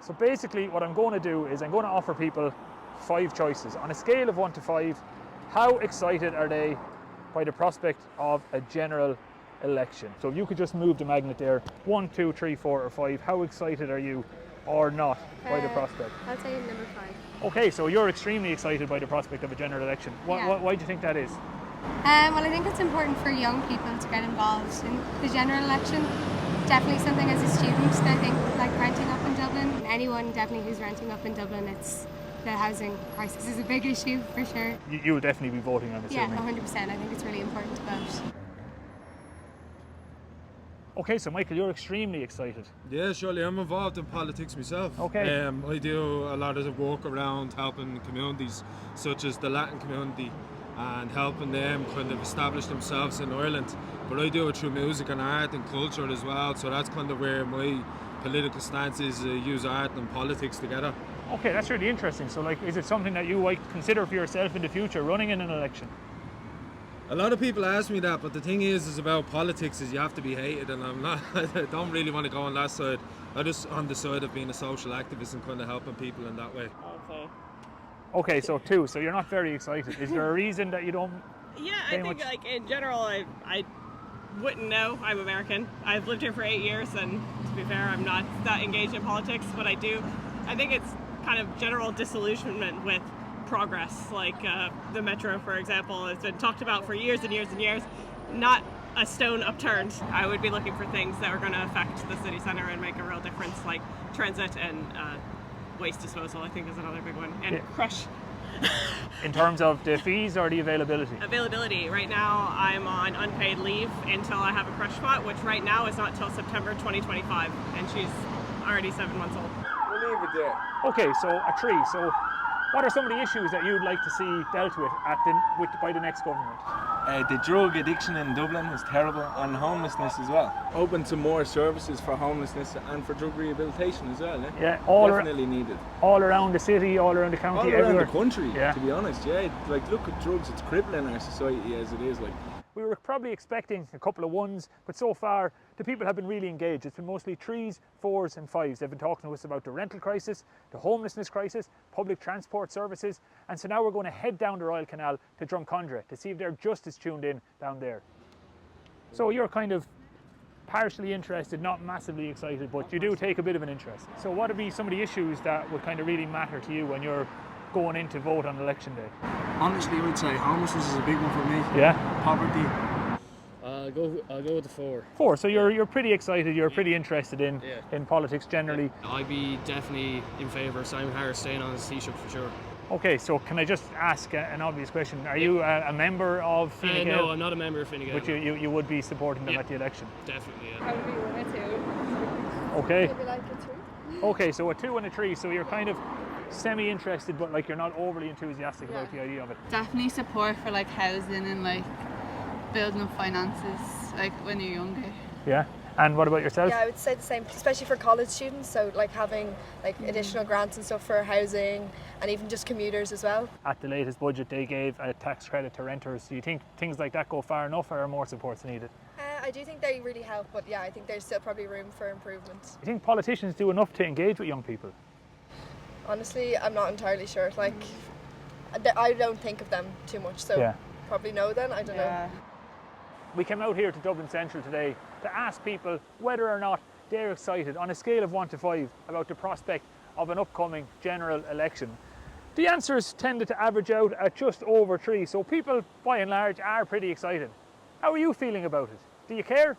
So basically what I'm going to do is I'm going to offer people 5 choices. On a scale of 1 to 5, how excited are they by the prospect of a general election? So if you could just move the magnet there, 1, 2, 3, 4 or 5, how excited are you or not by the prospect? I'll say number 5. Okay, so you're extremely excited by the prospect of a general election. Why do you think that is? Well, I think it's important for young people to get involved in the general election. Definitely something as a student, I think, like renting up in Dublin. Anyone definitely who's renting up in Dublin, the housing crisis is a big issue for sure. You will definitely be voting on it. Yeah, 100%. I think it's really important to vote. Okay, so Michael, you're extremely excited. Yeah, surely. I'm involved in politics myself. Okay. I do a lot of work around helping communities such as the Latin community and helping them kind of establish themselves in Ireland. But I do it through music and art and culture as well, so that's kind of where my political stance is, use art and politics together. Okay, that's really interesting. So like, is it something that you might consider for yourself in the future, running in an election? A lot of people ask me that, but the thing is about politics is you have to be hated, and I'm not. I don't really want to go on that side. I'm just on the side of being a social activist and kind of helping people in that way. Okay, so 2. So you're not very excited. Is there a reason that you don't? Yeah, I think like in general, I wouldn't know. I'm American. I've lived here for 8 years, and to be fair, I'm not that engaged in politics. But I think it's kind of general disillusionment with progress. Like the metro, for example, has been talked about for years and years and years. Not a stone upturned. I would be looking for things that are going to affect the city centre and make a real difference, like transit and waste disposal, I think, is another big one. And crush. In terms of the fees or the availability? Availability. Right now, I'm on unpaid leave until I have a crush spot, which right now is not till September 2025, and she's already 7 months old. We'll leave it there. Okay, so a 3. So what are some of the issues that you'd like to see dealt with by the next government? The drug addiction in Dublin is terrible, and homelessness as well. Open to more services for homelessness and for drug rehabilitation as well. Yeah, definitely needed. All around the city, all around the county, all around everywhere. the country. Yeah. To be honest, yeah. Like, look at drugs; it's crippling our society as it is. Like. We were probably expecting a couple of 1s, but so far the people have been really engaged. It's been mostly 3s, 4s and 5s. They've been talking to us about the rental crisis, the homelessness crisis, public transport services, and so now we're going to head down the Royal Canal to Drumcondra to see if they're just as tuned in down there. So you're kind of partially interested, not massively excited, but you do take a bit of an interest. So what would be some of the issues that would kind of really matter to you when you're going in to vote on election day? Honestly, I would say homelessness is a big one for me. Yeah. Poverty. I'll go with the 4. 4. So you're pretty excited. You're pretty interested in politics generally. I'd be definitely in favour of Simon Harris staying on his Taoiseach for sure. Okay, so can I just ask an obvious question? Are you a member of Fine Gael? No, I'm not a member of Fine Gael. But you would be supporting them at the election? Definitely, yeah. Probably 1 or 2. Okay. Maybe like a 3. Okay, so a 2 and a 3. So you're kind of semi-interested, but like you're not overly enthusiastic about the idea of it. Definitely support for like housing and like building up finances like when you're younger. Yeah. And what about yourself? Yeah, I would say the same, especially for college students. So like having like additional grants and stuff for housing and even just commuters as well. At the latest budget, they gave a tax credit to renters. Do you think things like that go far enough, or are more supports needed? I do think they really help, but yeah, I think there's still probably room for improvement. Do you think politicians do enough to engage with young people? Honestly, I'm not entirely sure. Like, I don't think of them too much, so probably no then, I don't know. We came out here to Dublin Central today to ask people whether or not they're excited on a scale of 1 to 5 about the prospect of an upcoming general election. The answers tended to average out at just over 3, so people by and large are pretty excited. How are you feeling about it? Do you care?